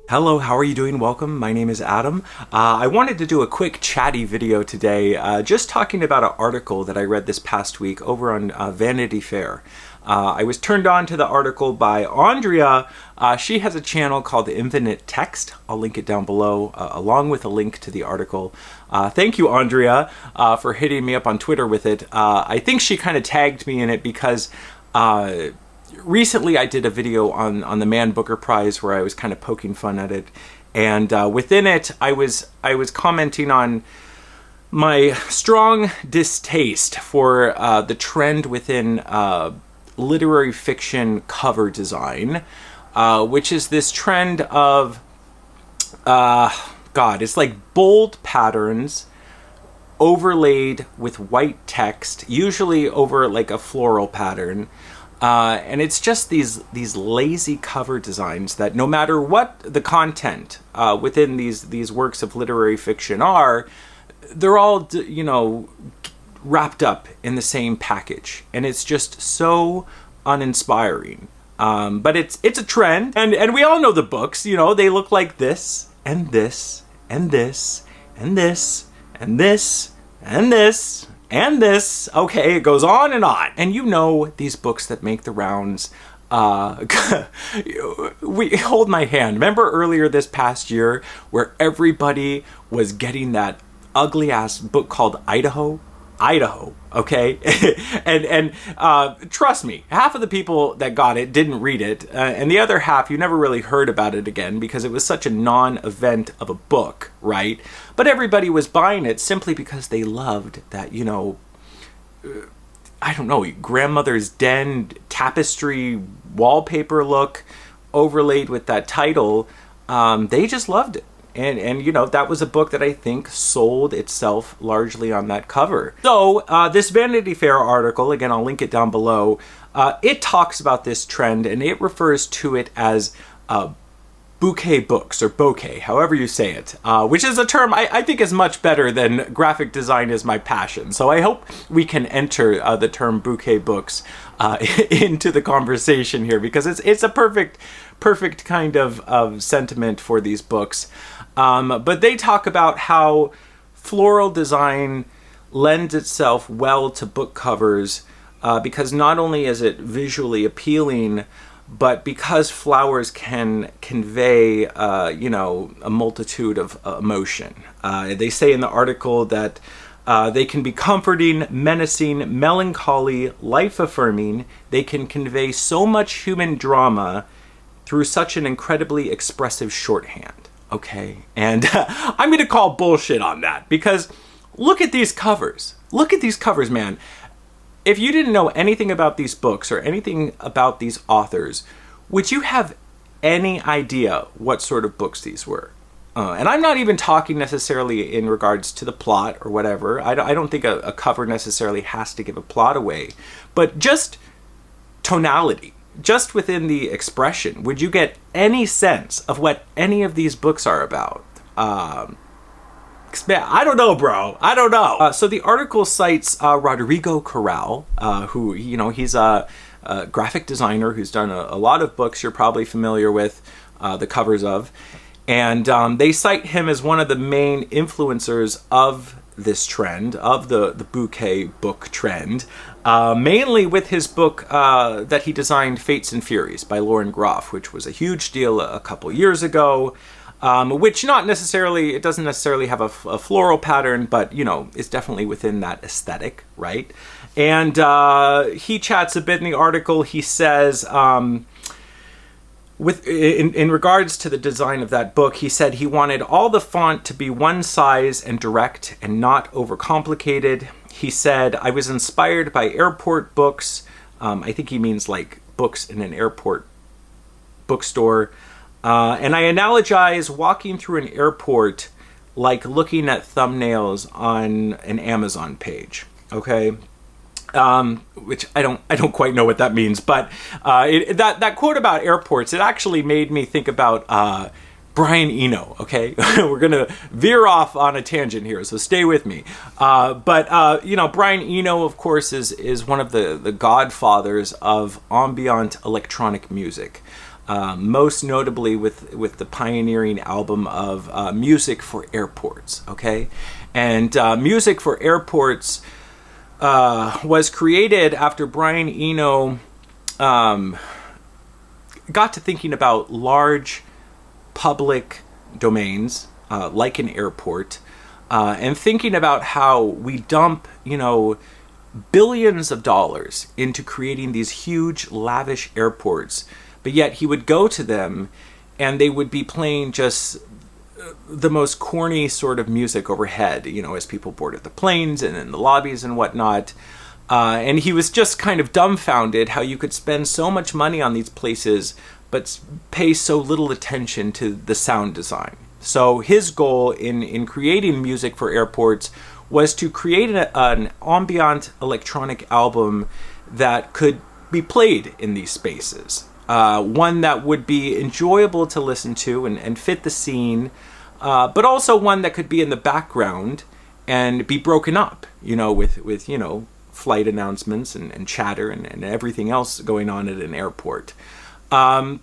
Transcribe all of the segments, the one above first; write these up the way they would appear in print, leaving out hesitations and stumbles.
Hello, how are you doing? Welcome. My name is Adam. I wanted to do a quick chatty video today, just talking about an article that I read this past week over on Vanity Fair. I was turned on to the article by Andrea. She has a channel called The Infinite Text. I'll link it down below, along with a link to the article. Thank you, Andrea, for hitting me up on Twitter with it. I think she kind of tagged me in it because recently I did a video on the Man Booker Prize where I was kind of poking fun at it, and within it I was commenting on my strong distaste for the trend within literary fiction cover design, which is this trend of it's like bold patterns overlaid with white text, usually over like a floral pattern. And it's just these lazy cover designs that no matter what the content within these works of literary fiction are, they're all, wrapped up in the same package. And it's just so uninspiring. But it's a trend. And we all know the books, they look like this, and this, and this, and this, and this, and this. And this, okay, it goes on. And these books that make the rounds, we hold my hand. Remember earlier this past year where everybody was getting that ugly ass book called Idaho, okay? and trust me, half of the people that got it didn't read it, and the other half, you never really heard about it again because it was such a non-event of a book, right? But everybody was buying it simply because they loved that, I don't know, grandmother's den tapestry wallpaper look overlaid with that title. They just loved it. And that was a book that I think sold itself largely on that cover. So this Vanity Fair article, again, I'll link it down below, it talks about this trend and it refers to it as bouquet books, or bouquet, however you say it, which is a term I think is much better than graphic design is my passion. So I hope we can enter the term bouquet books into the conversation here, because it's a perfect kind of sentiment for these books. But they talk about how floral design lends itself well to book covers because not only is it visually appealing, but because flowers can convey, a multitude of emotion. They say in the article that they can be comforting, menacing, melancholy, life-affirming. They can convey so much human drama through such an incredibly expressive shorthand. Okay, and I'm going to call bullshit on that, because look at these covers. Look at these covers, man. If you didn't know anything about these books or anything about these authors, would you have any idea what sort of books these were? And I'm not even talking necessarily in regards to the plot or whatever. I don't think a cover necessarily has to give a plot away, but just tonality. Just within the expression, would you get any sense of what any of these books are about? I don't know, bro. I don't know. So the article cites Rodrigo Corral, who, he's a graphic designer who's done a lot of books you're probably familiar with the covers of. And they cite him as one of the main influencers of this trend, of the bouquet book trend, mainly with his book that he designed, Fates and Furies by Lauren Groff, which was a huge deal a couple years ago, which it doesn't necessarily have a floral pattern, but, it's definitely within that aesthetic, right? And he chats a bit in the article. He says, in regards to the design of that book, he said he wanted all the font to be one size and direct and not overcomplicated. He said, I was inspired by airport books. I think he means like books in an airport bookstore. And I analogize walking through an airport like looking at thumbnails on an Amazon page. Okay. Which I don't quite know what that means, but that quote about airports, it actually made me think about Brian Eno. Okay, we're gonna veer off on a tangent here, so stay with me. But Brian Eno, of course, is one of the godfathers of ambient electronic music. most notably with the pioneering album of Music for Airports, okay? And Music for Airports was created after Brian Eno got to thinking about large public domains, like an airport, and thinking about how we dump, billions of dollars into creating these huge, lavish airports, but yet he would go to them and they would be playing just the most corny sort of music overhead, as people boarded the planes and in the lobbies and whatnot. And he was just kind of dumbfounded how you could spend so much money on these places but pay so little attention to the sound design. So his goal in creating Music for Airports was to create an ambient electronic album that could be played in these spaces. One that would be enjoyable to listen to and fit the scene, but also one that could be in the background and be broken up, with flight announcements and chatter and everything else going on at an airport. I'll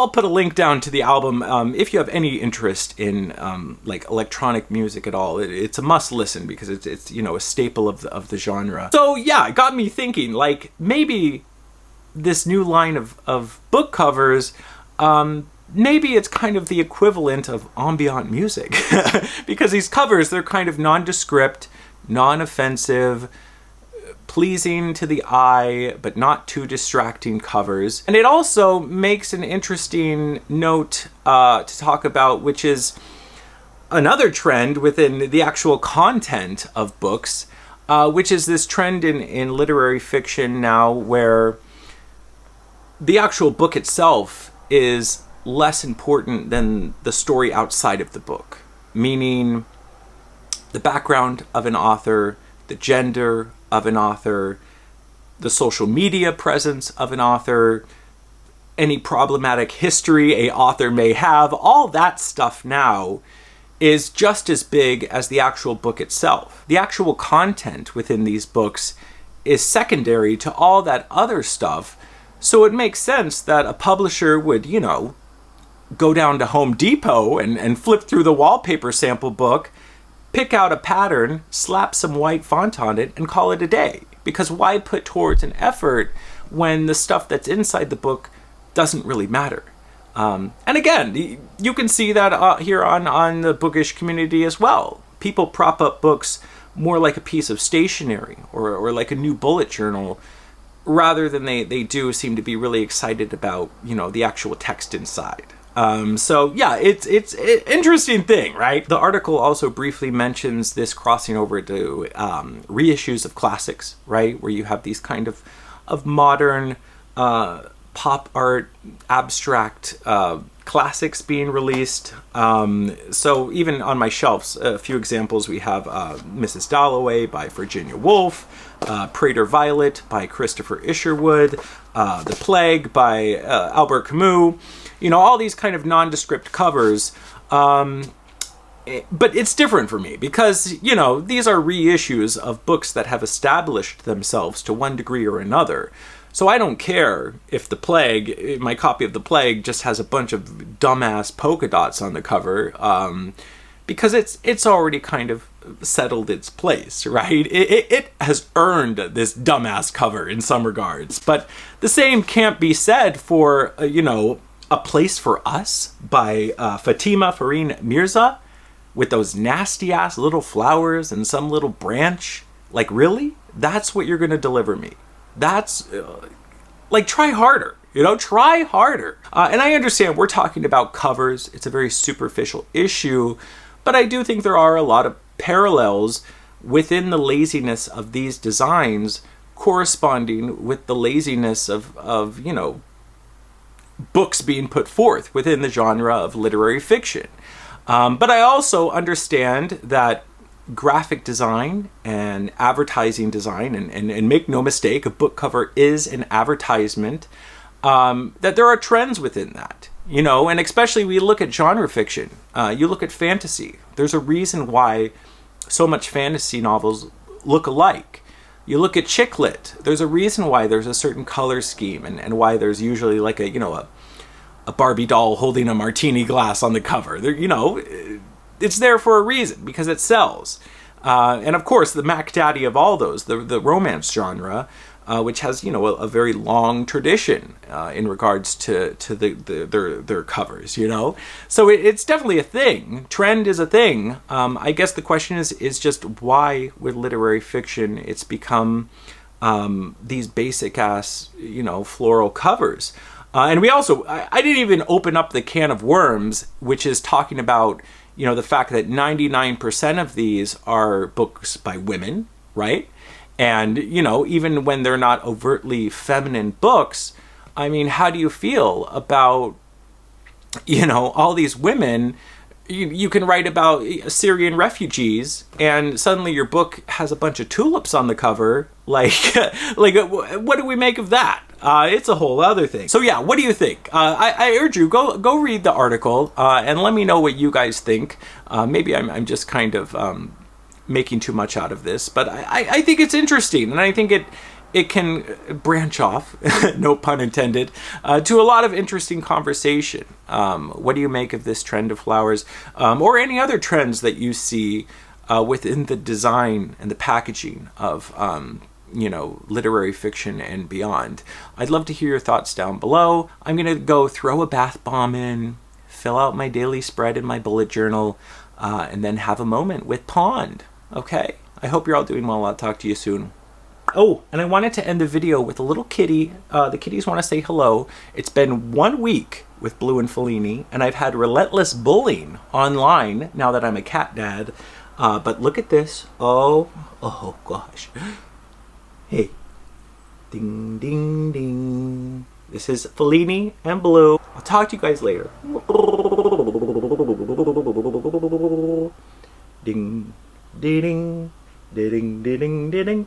put a link down to the album if you have any interest in like electronic music at all. It's a must listen because it's a staple of the genre. So yeah, it got me thinking, like, maybe this new line of book covers, maybe it's kind of the equivalent of ambient music because these covers, they're kind of nondescript, non-offensive, pleasing to the eye, but not too distracting covers. And it also makes an interesting note to talk about, which is another trend within the actual content of books, which is this trend in literary fiction now where the actual book itself is less important than the story outside of the book, meaning the background of an author, the gender of an author, the social media presence of an author, any problematic history a author may have, all that stuff now is just as big as the actual book itself. The actual content within these books is secondary to all that other stuff, so it makes sense that a publisher would, go down to Home Depot and flip through the wallpaper sample book, pick out a pattern, slap some white font on it, and call it a day. Because why put towards an effort when the stuff that's inside the book doesn't really matter? And again, you can see that here on the bookish community as well. People prop up books more like a piece of stationery or like a new bullet journal, rather than they do seem to be really excited about, the actual text inside. So yeah, it's an interesting thing, right? The article also briefly mentions this crossing over to reissues of classics, right? Where you have these kind of modern pop art, abstract classics being released. So even on my shelves, a few examples, we have Mrs. Dalloway by Virginia Woolf, Prater Violet by Christopher Isherwood, The Plague by Albert Camus. All these kind of nondescript covers. But it's different for me because, these are reissues of books that have established themselves to one degree or another. So I don't care if my copy of The Plague just has a bunch of dumbass polka dots on the cover, because it's already kind of settled its place, right? It has earned this dumbass cover in some regards. But the same can't be said for, A Place for Us by Fatima Farine Mirza with those nasty ass little flowers and some little branch. Like, really? That's what you're going to deliver me? That's try harder, try harder. And I understand we're talking about covers. It's a very superficial issue, but I do think there are a lot of parallels within the laziness of these designs corresponding with the laziness of books being put forth within the genre of literary fiction. But I also understand that graphic design and advertising design, and make no mistake, a book cover is an advertisement, that there are trends within that, and especially we look at genre fiction, you look at fantasy. There's a reason why so much fantasy novels look alike. You look at chick lit. There's a reason why there's a certain color scheme, and why there's usually like a Barbie doll holding a martini glass on the cover. There, it's there for a reason, because it sells. And of course, the Mac Daddy of all those, the romance genre, which has a very long tradition in regards to their covers. So it's definitely a thing. Trend is a thing. I guess the question is just why with literary fiction it's become these basic ass floral covers. And we also, I didn't even open up the can of worms, which is talking about the fact that 99% of these are books by women, right? And, even when they're not overtly feminine books, I mean, how do you feel about, all these women? You can write about Syrian refugees, and suddenly your book has a bunch of tulips on the cover. Like what do we make of that? It's a whole other thing. So yeah, what do you think? I urge you, go read the article and let me know what you guys think. Maybe I'm just kind of making too much out of this, but I think it's interesting, and I think it can branch off, no pun intended, to a lot of interesting conversation. What do you make of this trend of flowers, or any other trends that you see within the design and the packaging of literary fiction and beyond? I'd love to hear your thoughts down below. I'm gonna go throw a bath bomb in, fill out my daily spread in my bullet journal, and then have a moment with Pond. Okay, I hope you're all doing well. I'll talk to you soon. Oh, and I wanted to end the video with a little kitty. The kitties want to say hello. It's been 1 week with Blue and Fellini, and I've had relentless bullying online now that I'm a cat dad. But look at this. Oh gosh. Hey. Ding, ding, ding. This is Fellini and Blue. I'll talk to you guys later. Ding, ding, ding, ding, ding, ding, ding.